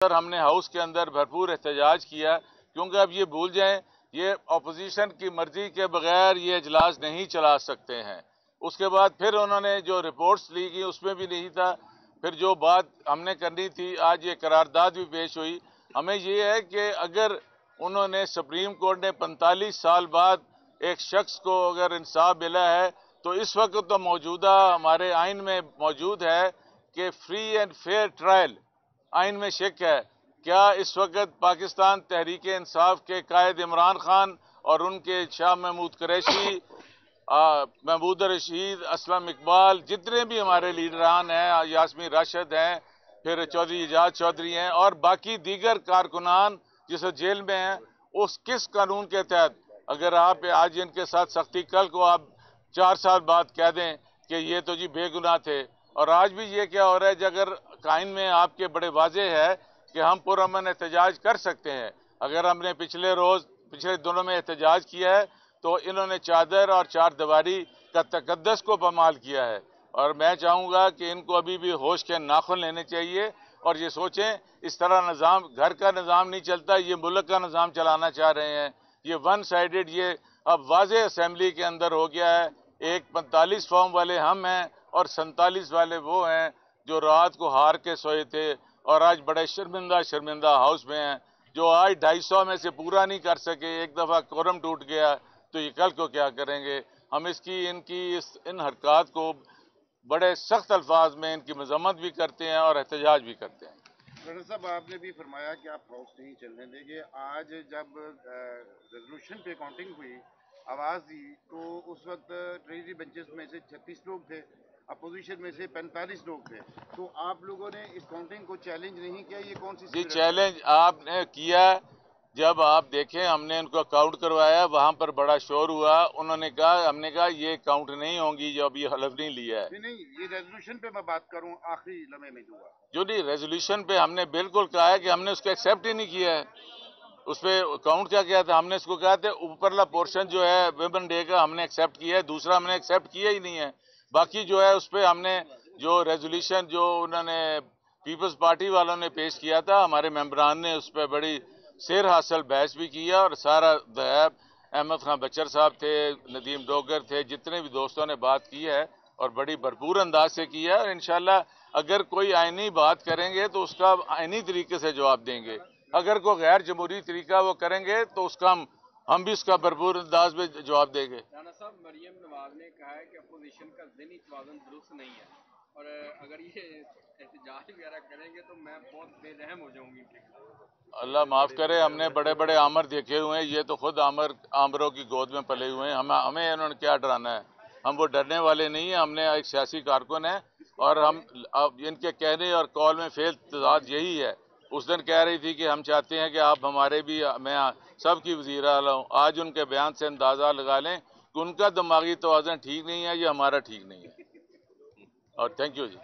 سر ہم نے ہاؤس کے اندر بھرپور احتجاج کیا کیونکہ اب یہ بھول جائیں یہ اپوزیشن کی مرضی کے بغیر یہ اجلاس نہیں چلا سکتے ہیں. اس کے بعد پھر انہوں نے جو رپورٹس لی گئی اس میں بھی نہیں تھا. پھر جو بات ہم نے کرنی تھی آج یہ قرارداد بھی پیش ہوئی. ہمیں یہ ہے کہ اگر انہوں نے سپریم کورٹ نے 45 سال بعد ایک شخص کو اگر انصاف ملا ہے تو اس وقت تو موجودہ ہمارے آئین میں موجود ہے کہ فری اینڈ فیئر ٹرائل. آئین میں شک ہے کیا اس وقت پاکستان تحریک انصاف کے قائد عمران خان اور ان کے شاہ محمود قریشی، محمود رشید، اسلم اقبال، جتنے بھی ہمارے لیڈران ہیں، یاسمین راشد ہیں، پھر چودھری اعجاز چودھری ہیں اور باقی دیگر کارکنان جس جیل میں ہیں، اس کس قانون کے تحت اگر آپ آج ان کے ساتھ سختی کل کو آپ 4 سال بعد کہہ دیں کہ یہ تو جی بے گناہ تھے. اور آج بھی یہ کیا ہو رہا ہے کہ اگر قائن میں آپ کے بڑے واضح ہے کہ ہم پرامن احتجاج کر سکتے ہیں. اگر ہم نے پچھلے دنوں میں احتجاج کیا ہے تو انہوں نے چادر اور چار دیواری کا تقدس کو پامال کیا ہے. اور میں چاہوں گا کہ ان کو ابھی بھی ہوش کے ناخن لینے چاہیے اور یہ سوچیں اس طرح نظام گھر کا نظام نہیں چلتا، یہ ملک کا نظام چلانا چاہ رہے ہیں. یہ ون سائیڈڈ یہ اب واضح اسمبلی کے اندر ہو گیا ہے. ایک 45 فارم والے ہم ہیں اور 47 والے وہ ہیں جو رات کو ہار کے سوئے تھے اور آج بڑے شرمندہ ہاؤس میں ہیں، جو آج 250 میں سے پورا نہیں کر سکے. ایک دفعہ کورم ٹوٹ گیا تو یہ کل کو کیا کریں گے. ہم ان حرکات کو بڑے سخت الفاظ میں ان کی مذمت بھی کرتے ہیں اور احتجاج بھی کرتے ہیں. ڈاکٹر صاحب آپ نے بھی فرمایا کہ آپ ہاؤس نہیں چلنے دیں گے. آج جب ریزولوشن پہ کاؤنٹنگ ہوئی، آواز دی، تو اس وقت ٹریجری بینچز میں سے 36 لوگ تھے، اپوزیشن میں سے 45 لوگ تھے. تو آپ لوگوں نے اس کاؤنٹنگ کو چیلنج نہیں کیا؟ یہ کون سی جی اسپرٹ ہے؟ چیلنج آپ نے کیا. جب آپ دیکھیں ہم نے ان کو کاؤنٹ کروایا وہاں پر بڑا شور ہوا. انہوں نے کہا، ہم نے کہا یہ کاؤنٹ نہیں ہوں گی جو ابھی حلف نہیں لیا ہے. نہیں، یہ ریزولوشن پہ میں بات کروں آخری لمحے میں جو ہوا. جو نہیں ریزولوشن پہ ہم نے بالکل کہا ہے کہ ہم نے اس کو ایکسیپٹ ہی نہیں کیا ہے. اس پہ کاؤنٹ کیا کیا تھا؟ ہم نے اس کو کہا تھا اوپرلا پورشن جو ہے ویمن ڈے کا ہم نے ایکسیپٹ کیا ہے، دوسرا ہم نے ایکسیپٹ کیا ہی نہیں ہے. باقی جو ہے اس پہ ہم نے جو ریزولوشن جو انہوں نے پیپلز پارٹی والوں نے پیش کیا تھا، ہمارے ممبران نے اس پہ بڑی سیر حاصل بحث بھی کیا اور سارا دہیب احمد خان بچر صاحب تھے، ندیم ڈوگر تھے، جتنے بھی دوستوں نے بات کی ہے اور بڑی بھرپور انداز سے کی ہے. اور انشاءاللہ اگر کوئی آئینی بات کریں گے تو اس کا آئینی طریقے سے جواب دیں گے. اگر کوئی غیر جمہوری طریقہ وہ کریں گے تو اس کا ہم بھی اس کا بھرپور انداز میں جواب دیں گے. رانا صاحب، مریم نواز نے کہا ہے کہ اپوزیشن کا ذہنی توازن درست نہیں ہے اور اگر یہ احتجاج وغیرہ کریں گے تو میں بہت بے رحم ہو جاؤں گی. اللہ معاف کرے، ہم نے بڑے بڑے آمر دیکھے ہوئے ہیں، یہ تو خود آمروں کی گود میں پلے ہوئے ہیں. ہمیں انہوں نے کیا ڈرانا ہے؟ ہم وہ ڈرنے والے نہیں ہیں. ہم نے ایک سیاسی کارکن ہیں اور ہم اب ان کے کہنے اور کال میں فعل تضاد یہی ہے. اس دن کہہ رہی تھی کہ ہم چاہتے ہیں کہ آپ ہمارے بھی، میں سب کی وزیر اعلیٰ ہوں. آج ان کے بیان سے اندازہ لگا لیں کہ ان کا دماغی توازن ٹھیک نہیں ہے، یہ ہمارا ٹھیک نہیں ہے. اور تھینک یو جی.